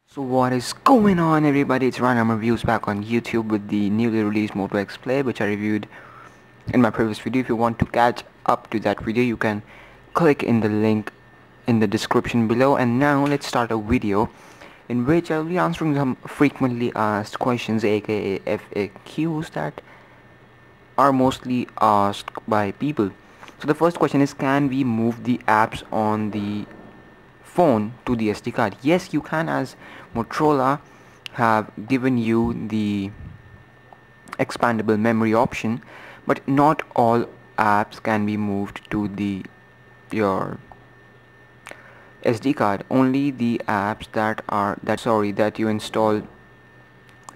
So what is going on, everybody? It's Random Reviews back on YouTube with the newly released Moto X Play, which I reviewed in my previous video. If you want to catch up to that video, you can click in the link in the description below. And now let's start a video in which I'll be answering some frequently asked questions, aka FAQs, that are mostly asked by people. So the first question is, can we move the apps on the phone to the SD card? Yes, you can, as Motorola have given you the expandable memory option, but not all apps can be moved to the your SD card. Only the apps that you install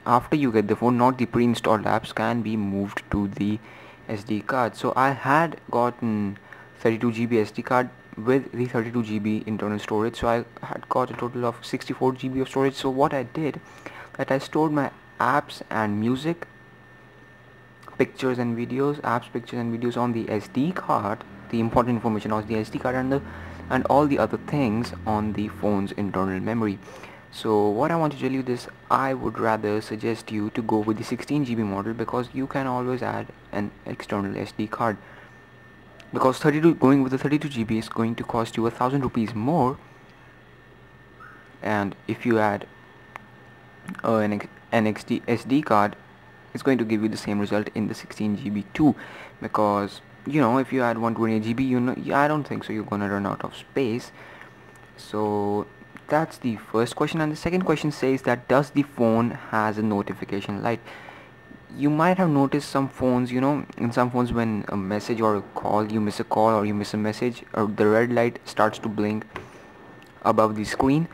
after you get the phone, not the pre-installed apps, can be moved to the SD card. So I had gotten 32 GB SD card with the 32 GB internal storage, so I had got a total of 64 GB of storage. So what I did, that I stored my apps and music, pictures and videos, on the SD card, the important information on the SD card, and all the other things on the phone's internal memory. So what I want to tell you this, I would rather suggest you to go with the 16 GB model, because you can always add an external SD card, because going with the 32 GB is going to cost you 1,000 rupees more, and if you add an SD card, it's going to give you the same result in the 16 GB too, because if you add 128 GB, I don't think so you're gonna run out of space. So that's the first question. And the second question says that, does the phone has a notification light? You might have noticed some phones, in some phones, when a message or a call, you miss a call or you miss a message, or the red light starts to blink above the screen.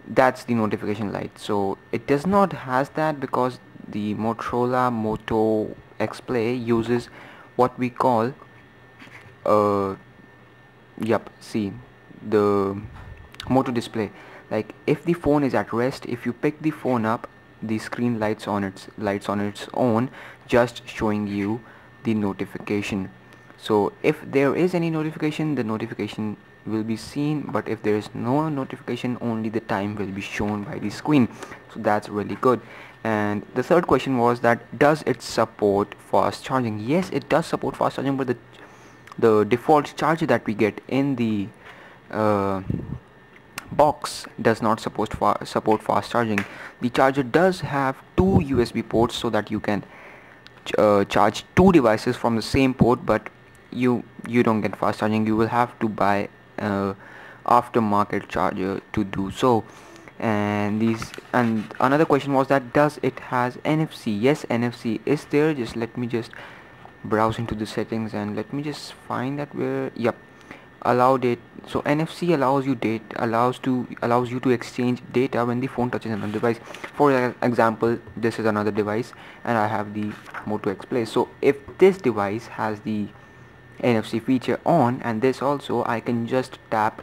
That's the notification light. So it does not has that, because the Motorola Moto X Play uses what we call see, the Moto display. Like, if the phone is at rest, if you pick the phone up, the screen lights on its own, just showing you the notification. So if there is any notification, the notification will be seen, but if there is no notification, only the time will be shown by the screen. So that's really good. And the third question was that, does it support fast charging? Yes, it does support fast charging, but the default charger that we get in the box does not support fast charging. The charger does have two USB ports, so that you can charge two devices from the same port, but you don't get fast charging. You will have to buy aftermarket charger to do so. And another question was that, does it has NFC? Yes, NFC is there. Just let me browse into the settings, and let me just find that where. Yep, allow data. So NFC allows you to exchange data when the phone touches another device. For example, this is another device and I have the Moto X Play. So if this device has the NFC feature on, and this also, I can just tap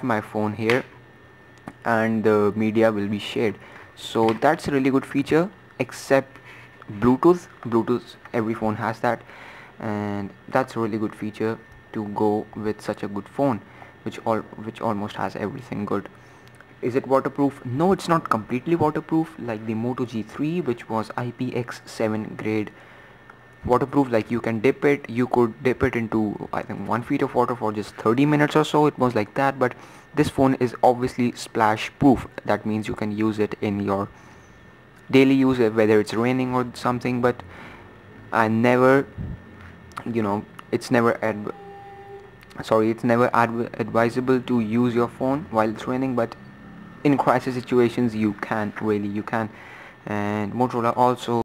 my phone here, and the media will be shared. So that's a really good feature. Except Bluetooth, every phone has that, and that's a really good feature to go with such a good phone, which almost has everything good. Is it waterproof? No, it's not completely waterproof like the Moto G3, which was IPX7 grade waterproof. Like, you could dip it into, I think, 1 feet of water for just 30 minutes or so. It was like that. But this phone is obviously splash proof. That means you can use it in your daily use, whether it's raining or something. But I never, it's never advisable to use your phone while it's raining, but in crisis situations you can. And Motorola also